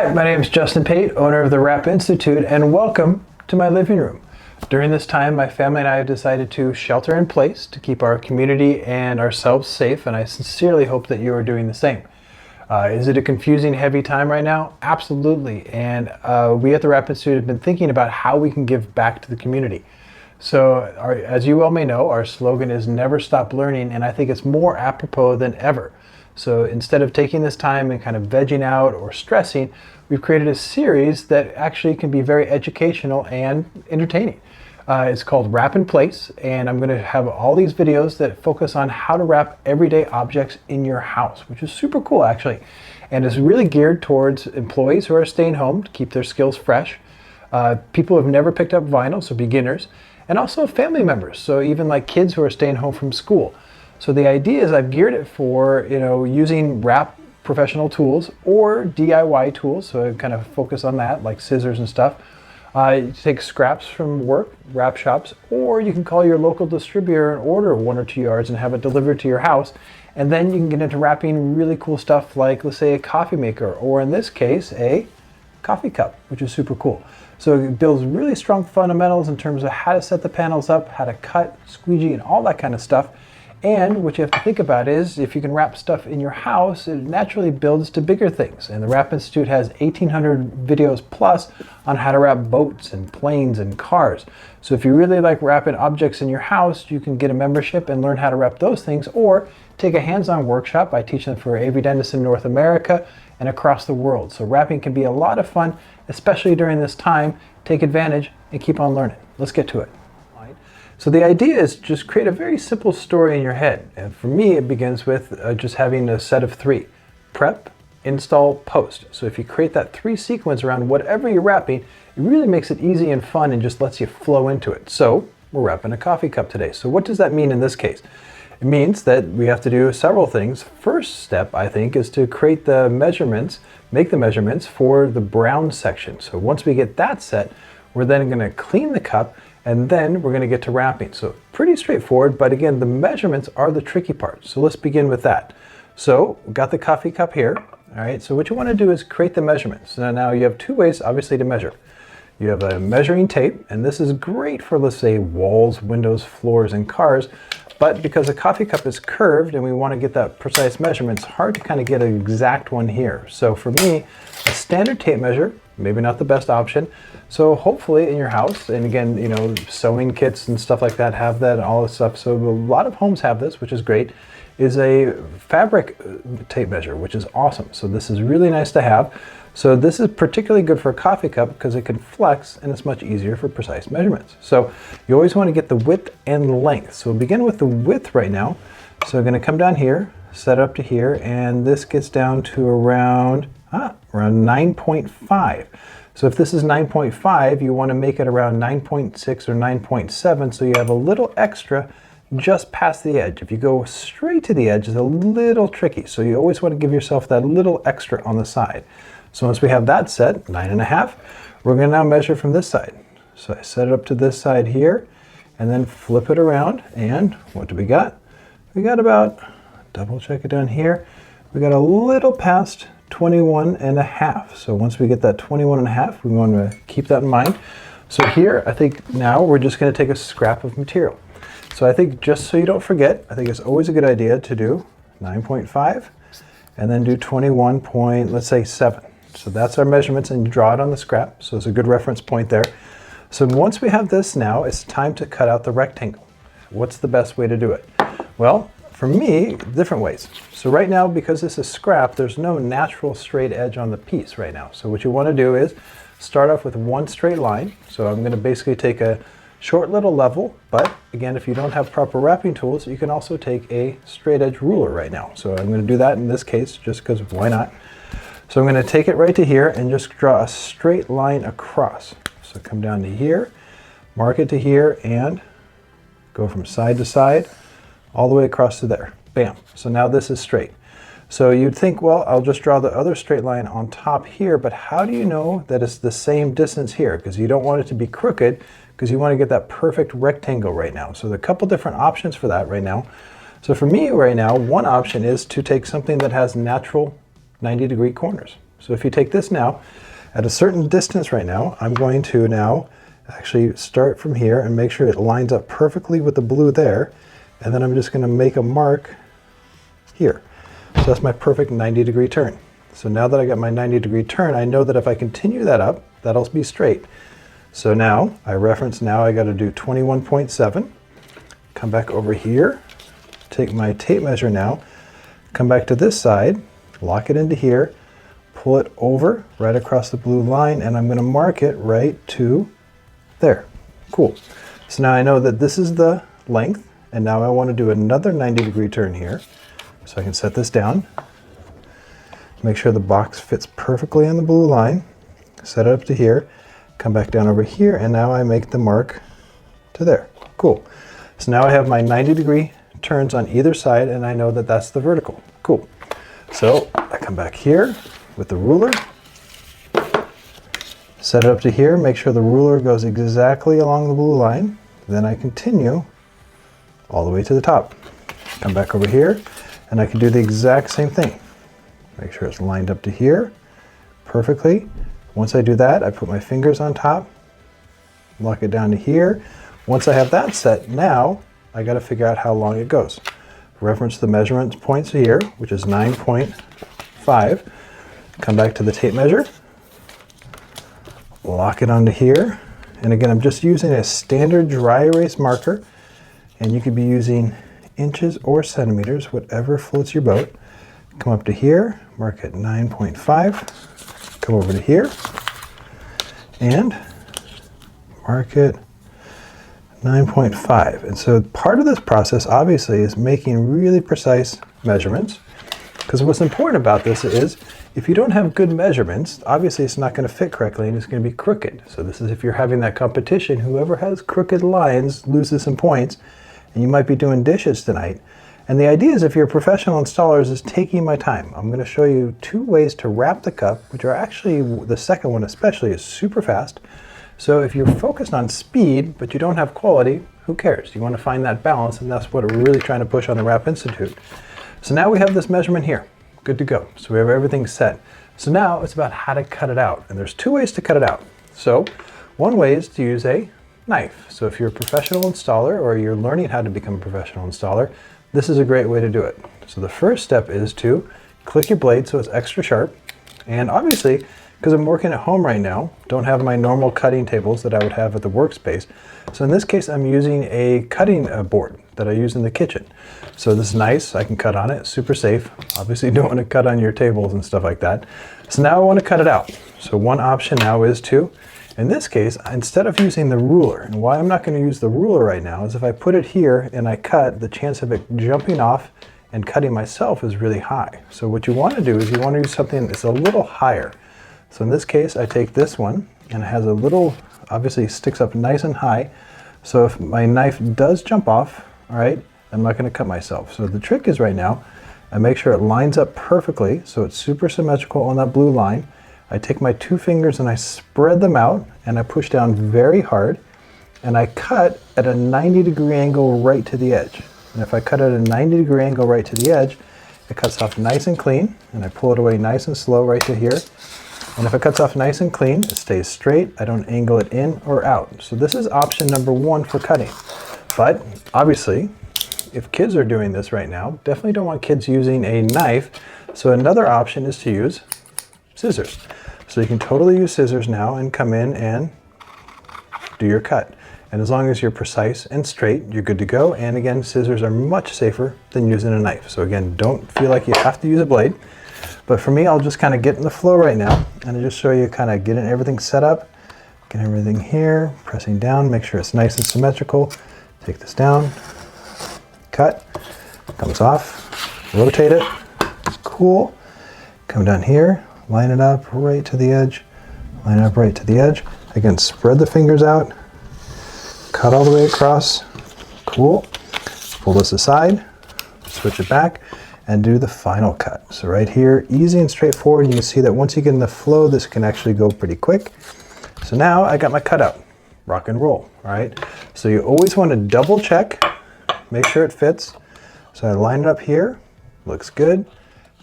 Hi, my name is Justin Pate, owner of the Wrap Institute, and welcome to my living room. During this time, my family and I have decided to shelter in place to keep our community and ourselves safe, and I sincerely hope that you are doing the same. Is it a confusing, heavy time right now? Absolutely, and we at the Wrap Institute have been thinking about how we can give back to the community. So, as you well may know, our slogan is never stop learning, and I think it's more apropos than ever. So instead of taking this time and kind of vegging out or stressing, we've created a series that actually can be very educational and entertaining. It's called Wrap in Place, and I'm going to have all these videos that focus on how to wrap everyday objects in your house, which is super cool actually. And it's really geared towards employees who are staying home to keep their skills fresh, people who have never picked up vinyl, so beginners, and also family members, so even like kids who are staying home from school. So the idea is I've geared it for, using wrap professional tools or DIY tools. So I kind of focus on that, like scissors and stuff. You take scraps from work, wrap shops, or you can call your local distributor and order 1 or 2 yards and have it delivered to your house. And then you can get into wrapping really cool stuff like, let's say, a coffee maker, or in this case, a coffee cup, which is super cool. So it builds really strong fundamentals in terms of how to set the panels up, how to cut, squeegee, and all that kind of stuff. And what you have to think about is if you can wrap stuff in your house, it naturally builds to bigger things. And the Wrap Institute has 1,800 videos plus on how to wrap boats and planes and cars. So if you really like wrapping objects in your house, you can get a membership and learn how to wrap those things, or take a hands-on workshop. I teach them for AV dentists in North America and across the world. So wrapping can be a lot of fun, especially during this time. Take advantage and keep on learning. Let's get to it. So the idea is just create a very simple story in your head. And for me, it begins with just having a set of 3. Prep, install, post. So if you create that 3 sequence around whatever you're wrapping, it really makes it easy and fun and just lets you flow into it. So we're wrapping a coffee cup today. So what does that mean in this case? It means that we have to do several things. First step, I think, is to create the measurements, make the measurements for the brown section. So once we get that set, we're then going to clean the cup, and then we're going to get to wrapping. So pretty straightforward, but again, the measurements are the tricky part. So let's begin with that. So we've got the coffee cup here. All right, so what you want to do is create the measurements. Now you have 2 ways, obviously, to measure. You have a measuring tape, and this is great for, let's say, walls, windows, floors, and cars. But because a coffee cup is curved and we want to get that precise measurement, it's hard to kind of get an exact one here. So for me, a standard tape measure, maybe not the best option. So hopefully in your house, and again, sewing kits and stuff like that have that, all this stuff. So a lot of homes have this, which is great, is a fabric tape measure, which is awesome. So this is really nice to have. So this is particularly good for a coffee cup because it can flex and it's much easier for precise measurements. So you always want to get the width and length. So we'll begin with the width right now. So I'm going to come down here, set up to here, and this gets down to around 9.5. So if this is 9.5, you want to make it around 9.6 or 9.7, so you have a little extra just past the edge. If you go straight to the edge, it's a little tricky. So you always want to give yourself that little extra on the side. So once we have that set, 9.5, we're going to now measure from this side. So I set it up to this side here, and then flip it around, and what do we got? We got about, double check it down here, we got a little past 21.5. So once we get that 21.5, we want to keep that in mind. So here, I think now we're just going to take a scrap of material. So I think just so you don't forget, I think it's always a good idea to do 9.5 and then do 21 point, let's say 7. So that's our measurements, and you draw it on the scrap. So it's a good reference point there. So once we have this now, it's time to cut out the rectangle. What's the best way to do it? Well, for me, different ways. So right now, because this is scrap, there's no natural straight edge on the piece right now. So what you want to do is start off with one straight line. So I'm going to basically take a short little level, but again, if you don't have proper wrapping tools, you can also take a straight edge ruler right now. So I'm going to do that in this case, just because why not? So I'm going to take it right to here and just draw a straight line across. So come down to here, mark it to here, and go from side to side, all the way across to there. Bam. So now this is straight. So you'd think, well, I'll just draw the other straight line on top here, but how do you know that it's the same distance here? Because you don't want it to be crooked, because you want to get that perfect rectangle right now. So there are a couple different options for that right now. So for me right now, one option is to take something that has natural 90-degree corners. So if you take this now, at a certain distance right now, I'm going to now actually start from here and make sure it lines up perfectly with the blue there. And then I'm just going to make a mark here. So that's my perfect 90-degree turn. So now that I got my 90-degree turn, I know that if I continue that up, that'll be straight. So now I reference, now I got to do 21.7, come back over here, take my tape measure now, come back to this side, lock it into here, pull it over right across the blue line, and I'm going to mark it right to there. Cool. So now I know that this is the length, and now I want to do another 90-degree turn here. So I can set this down, make sure the box fits perfectly on the blue line, set it up to here, come back down over here, and now I make the mark to there. Cool. So now I have my 90-degree turns on either side, and I know that that's the vertical. Cool. So I come back here with the ruler, set it up to here, make sure the ruler goes exactly along the blue line, then I continue all the way to the top. Come back over here, and I can do the exact same thing. Make sure it's lined up to here perfectly. Once I do that, I put my fingers on top, lock it down to here. Once I have that set, now I got to figure out how long it goes. Reference the measurement points here, which is 9.5. Come back to the tape measure, lock it onto here. And again, I'm just using a standard dry erase marker, and you could be using inches or centimeters, whatever floats your boat. Come up to here, mark it 9.5, come over to here, and mark it 9.5. And so part of this process obviously is making really precise measurements, because what's important about this is if you don't have good measurements, obviously it's not going to fit correctly and it's going to be crooked. So this is if you're having that competition, whoever has crooked lines loses some points, and you might be doing dishes tonight. And the idea is, if you're a professional installer, is taking my time. I'm going to show you 2 ways to wrap the cup, which are actually, the second one especially is super fast. So if you're focused on speed, but you don't have quality, who cares? You want to find that balance, and that's what we're really trying to push on the Wrap Institute. So now we have this measurement here. Good to go. So we have everything set. So now it's about how to cut it out. And there's 2 ways to cut it out. So one way is to use a knife. So if you're a professional installer or you're learning how to become a professional installer, this is a great way to do it. So the first step is to click your blade so it's extra sharp. And obviously, because I'm working at home right now, don't have my normal cutting tables that I would have at the workspace. So in this case, I'm using a cutting board that I use in the kitchen. So this is nice, I can cut on it, super safe. Obviously you don't want to cut on your tables and stuff like that. So now I want to cut it out. So one option now is to, in this case, instead of using the ruler, and why I'm not going to use the ruler right now is if I put it here and I cut, the chance of it jumping off and cutting myself is really high. So what you want to do is you want to use something that's a little higher. So in this case, I take this one, and it has a little, obviously sticks up nice and high. So if my knife does jump off, all right, I'm not going to cut myself. So the trick is right now, I make sure it lines up perfectly, so it's super symmetrical on that blue line. I take my 2 fingers and I spread them out, and I push down very hard, and I cut at a 90-degree angle right to the edge. And if I cut at a 90-degree angle right to the edge, it cuts off nice and clean, and I pull it away nice and slow right to here. And if it cuts off nice and clean, it stays straight. I don't angle it in or out. So this is option number 1 for cutting. But obviously, if kids are doing this right now, definitely don't want kids using a knife. So another option is to use scissors. So you can totally use scissors now and come in and do your cut. And as long as you're precise and straight, you're good to go. And again, scissors are much safer than using a knife. So again, don't feel like you have to use a blade. But for me, I'll just kind of get in the flow right now, and I'll just show you kind of getting everything set up, get everything here, pressing down, make sure it's nice and symmetrical. Take this down, cut, comes off, rotate it, cool. Come down here, line it up right to the edge, line it up right to the edge. Again, spread the fingers out, cut all the way across, cool. Pull this aside, switch it back, and do the final cut. So right here, easy and straightforward. You can see that once you get in the flow, this can actually go pretty quick. So now I got my cutout, rock and roll, all right? So you always want to double check, make sure it fits. So I line it up here, looks good.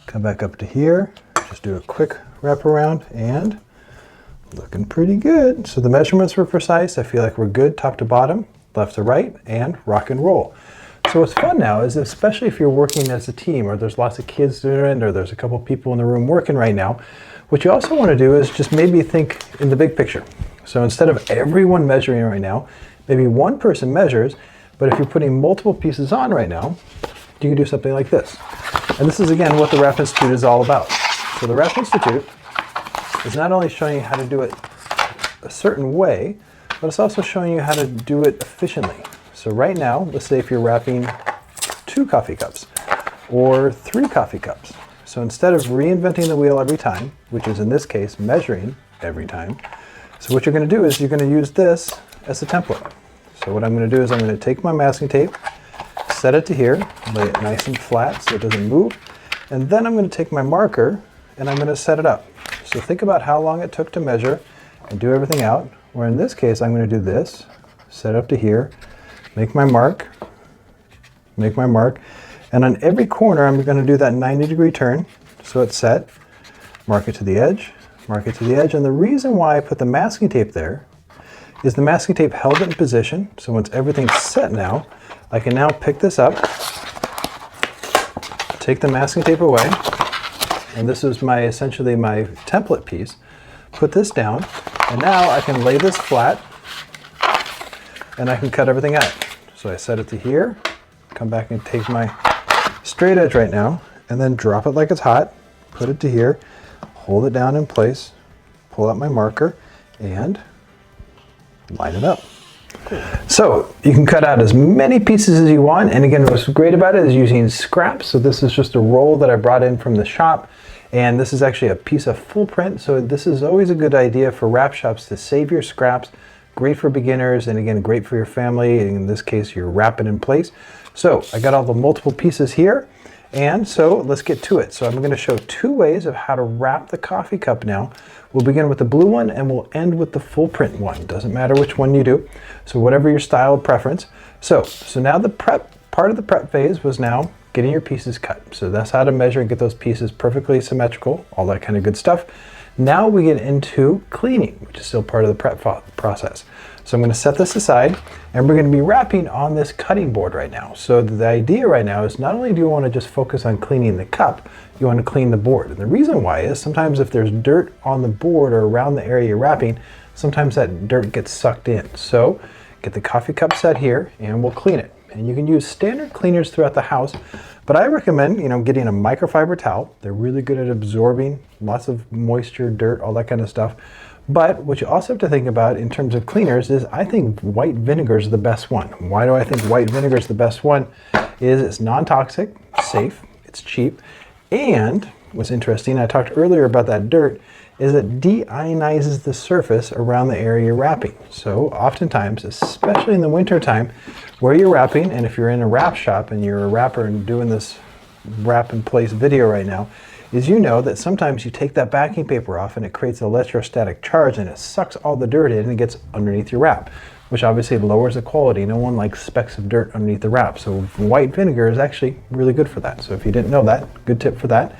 Come back up to here, just do a quick wrap around, and looking pretty good. So the measurements were precise. I feel like we're good top to bottom, left to right, and rock and roll. So what's fun now is, especially if you're working as a team, or there's lots of kids doing it, or there's a couple people in the room working right now, what you also want to do is just maybe think in the big picture. So instead of everyone measuring right now, maybe one person measures, but if you're putting multiple pieces on right now, you can do something like this. And this is, again, what the Wrap Institute is all about. So the Wrap Institute is not only showing you how to do it a certain way, but it's also showing you how to do it efficiently. So right now, let's say if you're wrapping 2 coffee cups or 3 coffee cups. So instead of reinventing the wheel every time, which is in this case measuring every time, so what you're going to do is you're going to use this as a template. So what I'm going to do is I'm going to take my masking tape, set it to here, lay it nice and flat so it doesn't move, and then I'm going to take my marker and I'm going to set it up. So think about how long it took to measure and do everything out, where in this case I'm going to do this, set it up to here, make my mark, and on every corner I'm going to do that 90-degree turn so it's set, mark it to the edge, mark it to the edge. And the reason why I put the masking tape there is the masking tape held it in position, so once everything's set now, I can now pick this up, take the masking tape away, and this is essentially my template piece, put this down, and now I can lay this flat and I can cut everything out. So I set it to here, come back and take my straight edge right now, and then drop it like it's hot, put it to here, hold it down in place, pull out my marker, and line it up. Cool. So you can cut out as many pieces as you want, and again, what's great about it is using scraps. So this is just a roll that I brought in from the shop, and this is actually a piece of full print. So this is always a good idea for wrap shops to save your scraps. Great for beginners, and again, great for your family. In this case, you're wrapping in place. So I got all the multiple pieces here, and so let's get to it. So I'm going to show 2 ways of how to wrap the coffee cup now. We'll begin with the blue one and we'll end with the full print one. Doesn't matter which one you do, so whatever your style of preference. So now the part of the prep phase was now getting your pieces cut. So that's how to measure and get those pieces perfectly symmetrical, all that kind of good stuff. Now we get into cleaning, which is still part of the prep process. So I'm going to set this aside, and we're going to be wrapping on this cutting board right now. So the idea right now is not only do you want to just focus on cleaning the cup, you want to clean the board. And the reason why is sometimes if there's dirt on the board or around the area you're wrapping, sometimes that dirt gets sucked in. So get the coffee cup set here and we'll clean it. And you can use standard cleaners throughout the house, but I recommend, getting a microfiber towel. They're really good at absorbing lots of moisture, dirt, all that kind of stuff. But what you also have to think about in terms of cleaners is I think white vinegar is the best one. Why do I think white vinegar is the best one? Is it's non-toxic, safe, it's cheap, and what's interesting, I talked earlier about that dirt, is it deionizes the surface around the area you're wrapping. So oftentimes, especially in the winter time, where you're wrapping, and if you're in a wrap shop and you're a wrapper and doing this wrap in place video right now, is that sometimes you take that backing paper off and it creates an electrostatic charge and it sucks all the dirt in and it gets underneath your wrap, which obviously lowers the quality. No one likes specks of dirt underneath the wrap. So white vinegar is actually really good for that. So if you didn't know that, good tip for that.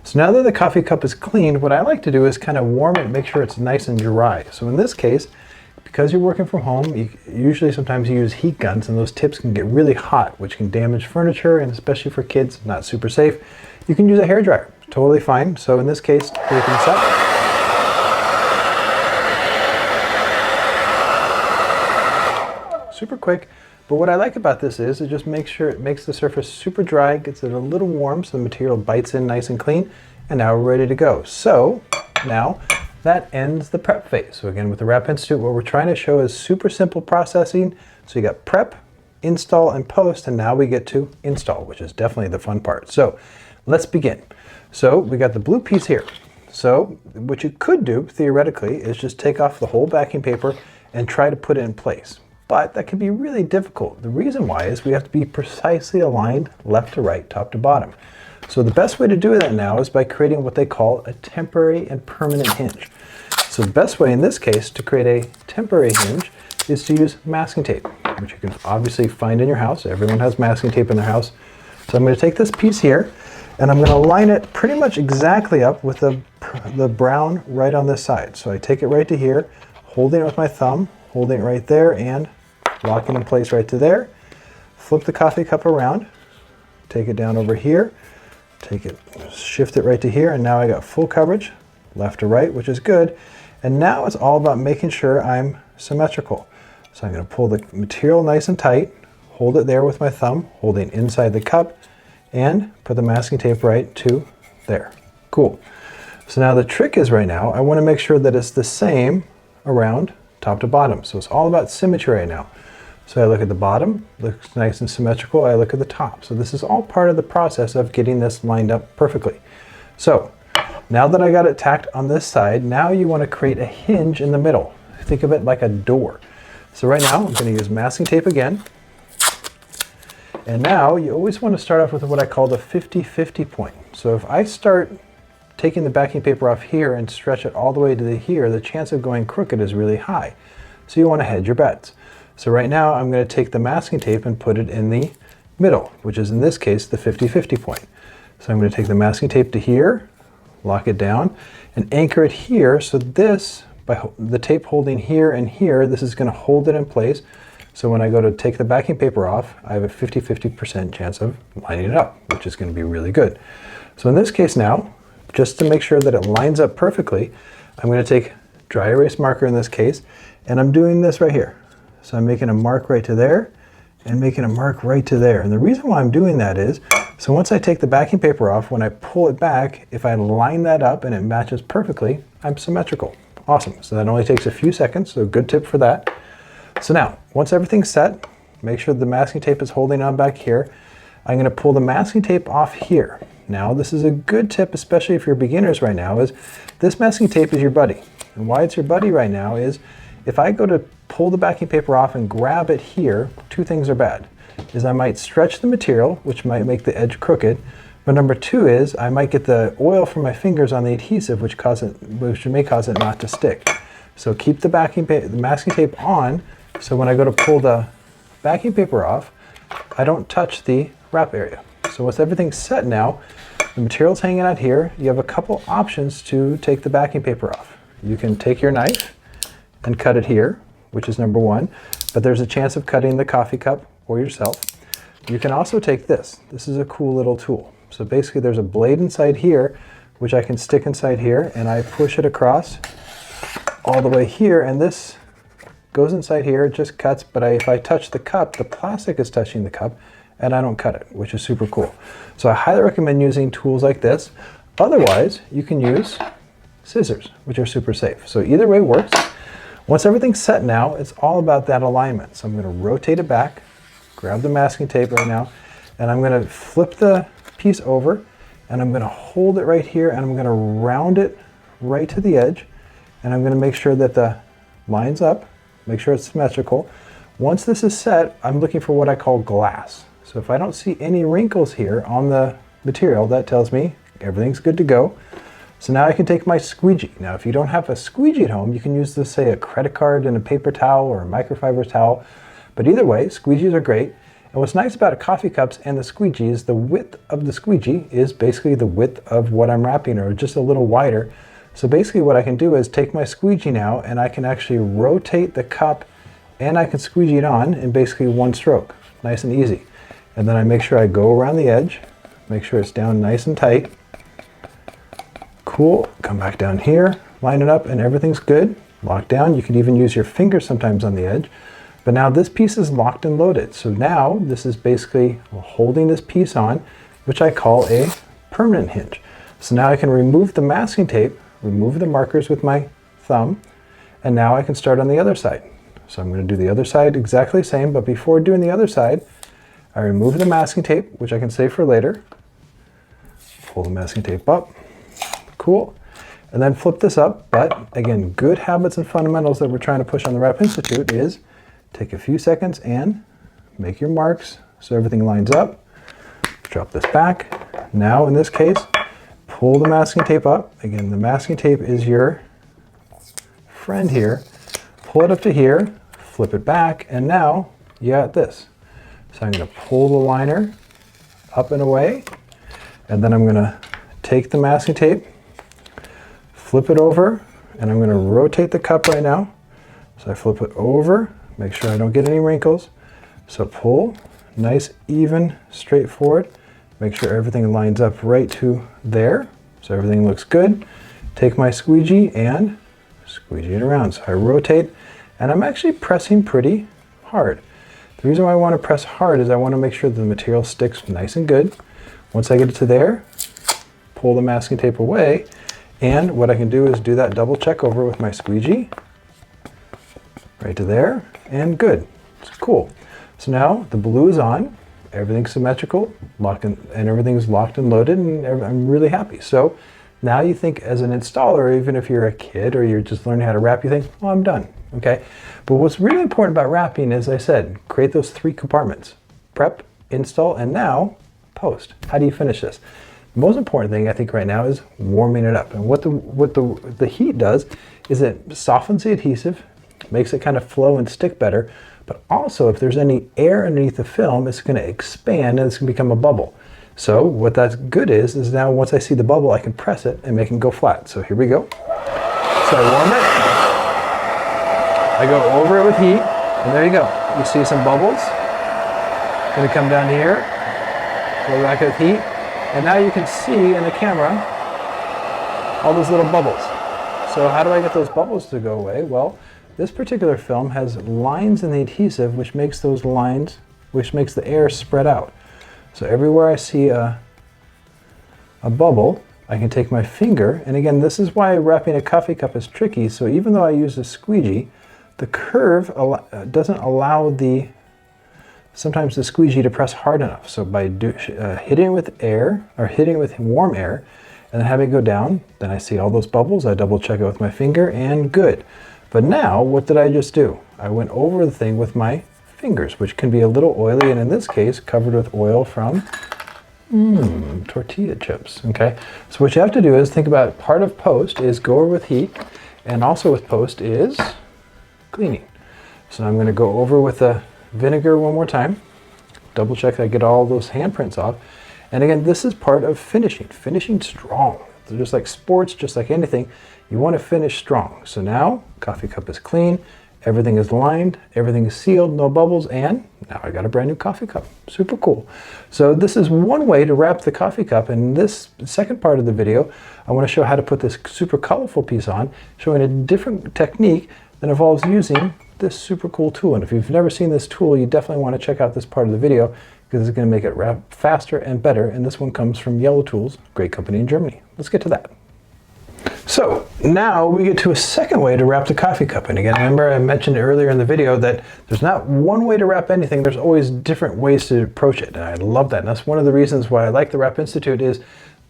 So now that the coffee cup is cleaned, what I like to do is kind of warm it, make sure it's nice and dry. So in this case, because you're working from home, usually sometimes you use heat guns, and those tips can get really hot, which can damage furniture, and especially for kids, not super safe. You can use a hairdryer, totally fine. So in this case, taking this up. Super quick. But what I like about this is it just makes sure it makes the surface super dry, gets it a little warm so the material bites in nice and clean, and now we're ready to go. So now that ends the prep phase. So again, with the Wrap Institute, what we're trying to show is super simple processing. So you got prep, install, and post, and now we get to install, which is definitely the fun part. So let's begin. So we got the blue piece here. So what you could do theoretically is just take off the whole backing paper and try to put it in place. But that can be really difficult. The reason why is we have to be precisely aligned left to right, top to bottom. So the best way to do that now is by creating what they call a temporary and permanent hinge. So the best way in this case to create a temporary hinge is to use masking tape, which you can obviously find in your house. Everyone has masking tape in their house. So I'm going to take this piece here and I'm going to line it pretty much exactly up with a the brown right on this side. So I take it right to here, holding it with my thumb, holding it right there, and locking in place right to there. Flip the coffee cup around, take it down over here, take it, shift it right to here, and now I got full coverage, left to right, which is good. And now it's all about making sure I'm symmetrical. So I'm going to pull the material nice and tight, hold it there with my thumb, holding inside the cup, and put the masking tape right to there. Cool. So now the trick is right now, I want to make sure that it's the same around top to bottom. So it's all about symmetry right now. So I look at the bottom, looks nice and symmetrical. I look at the top. So this is all part of the process of getting this lined up perfectly. So now that I got it tacked on this side, now you want to create a hinge in the middle. Think of it like a door. So right now I'm going to use masking tape again. And now you always want to start off with what I call the 50-50 point. So if I start taking the backing paper off here and stretch it all the way to here, the chance of going crooked is really high. So you want to hedge your bets. So right now I'm going to take the masking tape and put it in the middle, which is in this case the 50-50 point. So I'm going to take the masking tape to here, lock it down, and anchor it here. So this, by the tape holding here and here, this is going to hold it in place. So when I go to take the backing paper off, I have a 50-50% chance of lining it up, which is going to be really good. So in this case now, just to make sure that it lines up perfectly, I'm going to take dry erase marker in this case, and I'm doing this right here. So I'm making a mark right to there, and making a mark right to there. And the reason why I'm doing that is, so once I take the backing paper off, when I pull it back, if I line that up and it matches perfectly, I'm symmetrical. Awesome. So that only takes a few seconds, so good tip for that. So now, once everything's set, make sure the masking tape is holding on back here. I'm going to pull the masking tape off here. Now, this is a good tip, especially if you're beginners right now, is this masking tape is your buddy. And why it's your buddy right now is if I go to pull the backing paper off and grab it here, two things are bad. Is I might stretch the material, which might make the edge crooked, but number two is I might get the oil from my fingers on the adhesive, which may cause it not to stick. So keep the masking tape on, so when I go to pull the backing paper off, I don't touch the wrap area. So with everything set now, the material's hanging out here, you have a couple options to take the backing paper off. You can take your knife and cut it here, which is number one, but there's a chance of cutting the coffee cup or yourself. You can also take this. This is a cool little tool. So basically there's a blade inside here, which I can stick inside here, and I push it across all the way here, and this goes inside here, it just cuts, but if I touch the cup, the plastic is touching the cup, and I don't cut it, which is super cool. So I highly recommend using tools like this. Otherwise, you can use scissors, which are super safe. So either way works. Once everything's set now, it's all about that alignment. So I'm going to rotate it back, grab the masking tape right now, and I'm going to flip the piece over, and I'm going to hold it right here, and I'm going to round it right to the edge, and I'm going to make sure that the line's up, make sure it's symmetrical. Once this is set, I'm looking for what I call glass. So if I don't see any wrinkles here on the material, that tells me everything's good to go. So now I can take my squeegee. Now, if you don't have a squeegee at home, you can use this, say, a credit card and a paper towel or a microfiber towel. But either way, squeegees are great. And what's nice about coffee cups and the squeegee is the width of the squeegee is basically the width of what I'm wrapping, or just a little wider. So basically what I can do is take my squeegee now, and I can actually rotate the cup, and I can squeegee it on in basically one stroke. Nice and easy. And then I make sure I go around the edge, make sure it's down nice and tight. Cool, come back down here, line it up, and everything's good. Lock down. You can even use your fingers sometimes on the edge. But now this piece is locked and loaded. So now this is basically holding this piece on, which I call a permanent hinge. So now I can remove the masking tape, remove the markers with my thumb, and now I can start on the other side. So I'm going to do the other side exactly the same, but before doing the other side, I remove the masking tape, which I can save for later. Pull the masking tape up. Cool. And then flip this up. But again, good habits and fundamentals that we're trying to push on the Wrap Institute is take a few seconds and make your marks so everything lines up. Drop this back. Now in this case, pull the masking tape up. Again, the masking tape is your friend here. Pull it up to here, flip it back, and now you got this. So I'm going to pull the liner up and away, and then I'm going to take the masking tape, flip it over, and I'm going to rotate the cup right now. So I flip it over, make sure I don't get any wrinkles. So pull, nice, even, straightforward. Make sure everything lines up right to there. So everything looks good. Take my squeegee and squeegee it around. So I rotate, and I'm actually pressing pretty hard. The reason why I want to press hard is I want to make sure the material sticks nice and good. Once I get it to there, pull the masking tape away, and what I can do is do that double check over with my squeegee. Right to there, and good. It's cool. So now the blue is on, everything's symmetrical, and everything's locked and loaded, and I'm really happy. So now you think as an installer, even if you're a kid or you're just learning how to wrap, you think, well, I'm done, okay? But what's really important about wrapping, as I said, create those 3 compartments: prep, install, and now post. How do you finish this? The most important thing I think right now is warming it up. And what the heat does is it softens the adhesive, makes it kind of flow and stick better, but also if there's any air underneath the film, it's going to expand and it's going to become a bubble. So what that's good is now once I see the bubble, I can press it and make it go flat. So here we go. So I warm it, I go over it with heat, and there you go. You see some bubbles. Going to come down here, go back with heat, and now you can see in the camera all those little bubbles. So how do I get those bubbles to go away? Well, this particular film has lines in the adhesive which makes those lines, which makes the air spread out. So everywhere I see a bubble, I can take my finger, and again, this is why wrapping a coffee cup is tricky. So even though I use a squeegee, the curve doesn't allow sometimes the squeegee to press hard enough. So by hitting it with air, or hitting it with warm air, and then having it go down, then I see all those bubbles, I double check it with my finger, and good. But now, what did I just do? I went over the thing with my fingers, which can be a little oily, and in this case, covered with oil from tortilla chips, okay? So what you have to do is think about part of post is go over with heat, and also with post is cleaning. So I'm going to go over with the vinegar one more time, double check that I get all those handprints off, and again, this is part of finishing strong. So just like sports, just like anything, you want to finish strong. So now, coffee cup is clean, everything is lined, everything is sealed, no bubbles, and now I got a brand new coffee cup. Super cool. So this is one way to wrap the coffee cup. In this second part of the video, I want to show how to put this super colorful piece on, showing a different technique that involves using this super cool tool. And if you've never seen this tool, you definitely want to check out this part of the video because it's going to make it wrap faster and better. And this one comes from Yellow Tools, great company in Germany. Let's get to that. So now we get to a second way to wrap the coffee cup. And again, remember I mentioned earlier in the video that there's not one way to wrap anything, there's always different ways to approach it. And I love that. And that's one of the reasons why I like the Wrap Institute is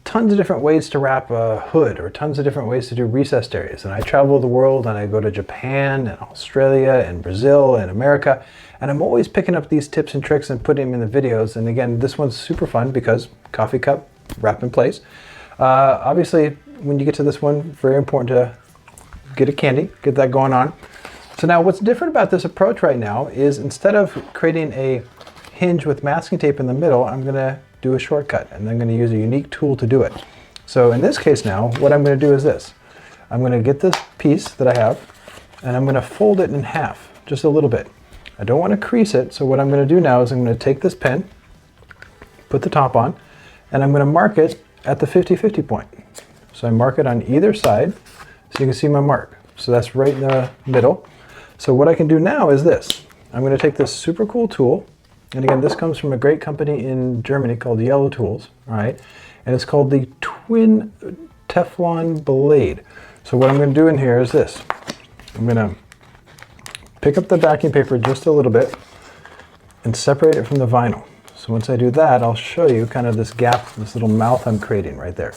tons of different ways to wrap a hood or tons of different ways to do recessed areas. And I travel the world and I go to Japan and Australia and Brazil and America. And I'm always picking up these tips and tricks and putting them in the videos. And again, this one's super fun because coffee cup, wrap in place. Obviously, when you get to this one, very important to get a candy, get that going on. So now what's different about this approach right now is instead of creating a hinge with masking tape in the middle, I'm going to do a shortcut and I'm going to use a unique tool to do it. So in this case now, what I'm going to do is this. I'm going to get this piece that I have and I'm going to fold it in half, just a little bit. I don't want to crease it, so what I'm going to do now is I'm going to take this pen, put the top on, and I'm going to mark it at the 50-50 point. So I mark it on either side so you can see my mark. So that's right in the middle. So what I can do now is this. I'm going to take this super cool tool, and again, this comes from a great company in Germany called Yellow Tools, all right? And it's called the Twin Teflon Blade. So what I'm going to do in here is this. I'm going to pick up the backing paper just a little bit and separate it from the vinyl. So once I do that, I'll show you kind of this gap, this little mouth I'm creating right there.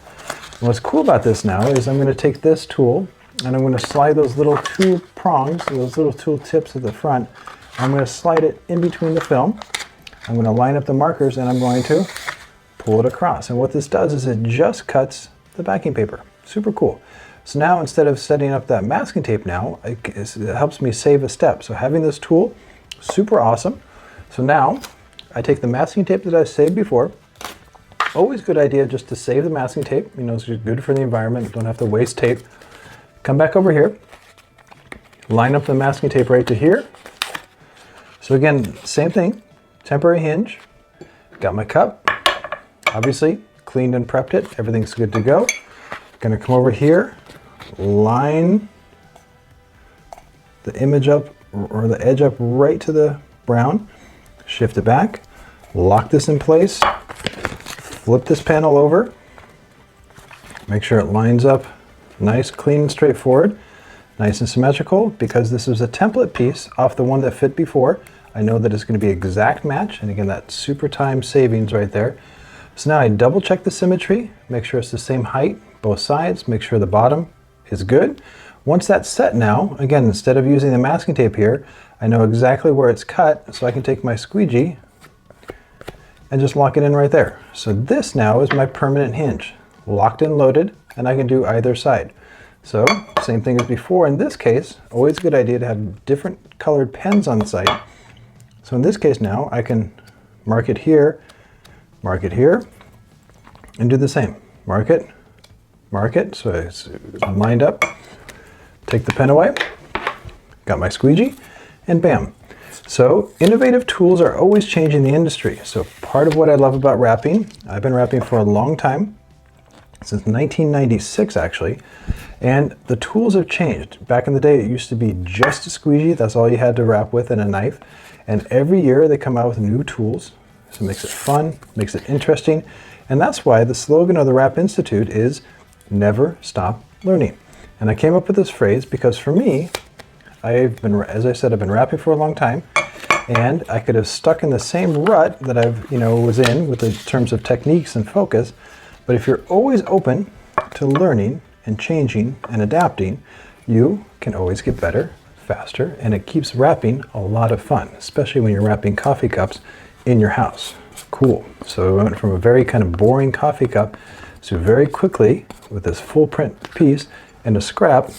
And what's cool about this now is I'm going to take this tool and I'm going to slide those little two prongs, those little tool tips at the front. I'm going to slide it in between the film. I'm going to line up the markers and I'm going to pull it across. And what this does is it just cuts the backing paper. Super cool. So now instead of setting up that masking tape now, it helps me save a step. So having this tool, super awesome. So now I take the masking tape that I saved before. Always good idea just to save the masking tape. You know, it's good for the environment. You don't have to waste tape. Come back over here, line up the masking tape right to here. So again, same thing, temporary hinge. Got my cup, obviously cleaned and prepped it. Everything's good to go. Gonna come over here, line the image up or the edge up right to the brown, shift it back, lock this in place, flip this panel over, make sure it lines up nice, clean, and straightforward, nice and symmetrical. Because this was a template piece off the one that fit before, I know that it's going to be exact match, and again, that super time savings right there. So now I double check the symmetry, make sure it's the same height, both sides, make sure the bottom is good. Once that's set now, again, instead of using the masking tape here, I know exactly where it's cut, so I can take my squeegee and just lock it in right there. So this now is my permanent hinge, locked and loaded, and I can do either side. So same thing as before. In this case, always a good idea to have different colored pens on site. So in this case now, I can mark it here, and do the same. Mark it, so it's lined up. Take the pen away, got my squeegee, and bam. So innovative tools are always changing the industry. So part of what I love about wrapping, I've been wrapping for a long time, since 1996 actually, and the tools have changed. Back in the day, it used to be just a squeegee, that's all you had to wrap with, and a knife. And every year they come out with new tools, so it makes it fun, makes it interesting, and that's why the slogan of the Wrap Institute is never stop learning. And I came up with this phrase because for me, as I said, I've been wrapping for a long time, and I could have stuck in the same rut that was in with the terms of techniques and focus. But if you're always open to learning and changing and adapting, you can always get better, faster, and it keeps wrapping a lot of fun, especially when you're wrapping coffee cups in your house. Cool. So we went from a very kind of boring coffee cup to very quickly, with this full print piece and a scrap,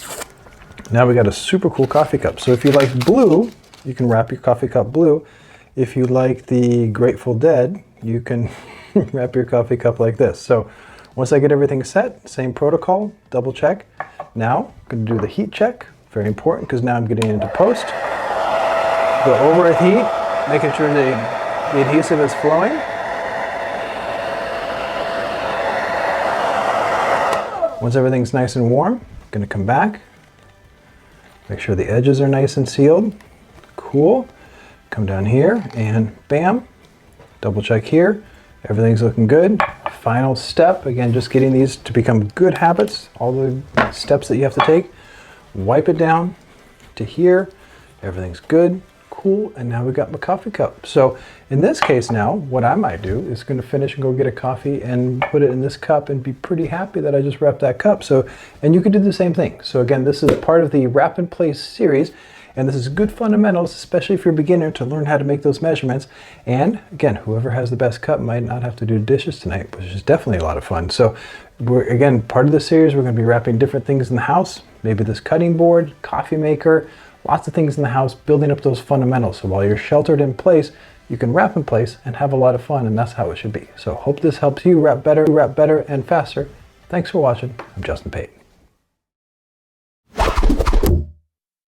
now we got a super cool coffee cup. So if you like blue, you can wrap your coffee cup blue. If you like the Grateful Dead, you can wrap your coffee cup like this. So once I get everything set, same protocol, double check. Now I'm going to do the heat check. Very important, because now I'm getting into post. Go over with heat, making sure the adhesive is flowing. Once everything's nice and warm, I'm going to come back, make sure the edges are nice and sealed. Cool. Come down here and bam, double check here. Everything's looking good. Final step, again, just getting these to become good habits, all the steps that you have to take. Wipe it down to here. Everything's good, cool, and now we've got my coffee cup. So in this case now, what I might do is going to finish and go get a coffee and put it in this cup and be pretty happy that I just wrapped that cup. So, and you can do the same thing. So again, this is part of the Wrap in Place series, and this is good fundamentals, especially if you're a beginner, to learn how to make those measurements. And again, whoever has the best cup might not have to do dishes tonight, which is definitely a lot of fun. So again, part of the series, we're going to be wrapping different things in the house, maybe this cutting board, coffee maker, lots of things in the house, building up those fundamentals. So while you're sheltered in place, you can wrap in place and have a lot of fun, and that's how it should be. So hope this helps you wrap better and faster. Thanks for watching. I'm Justin Payton.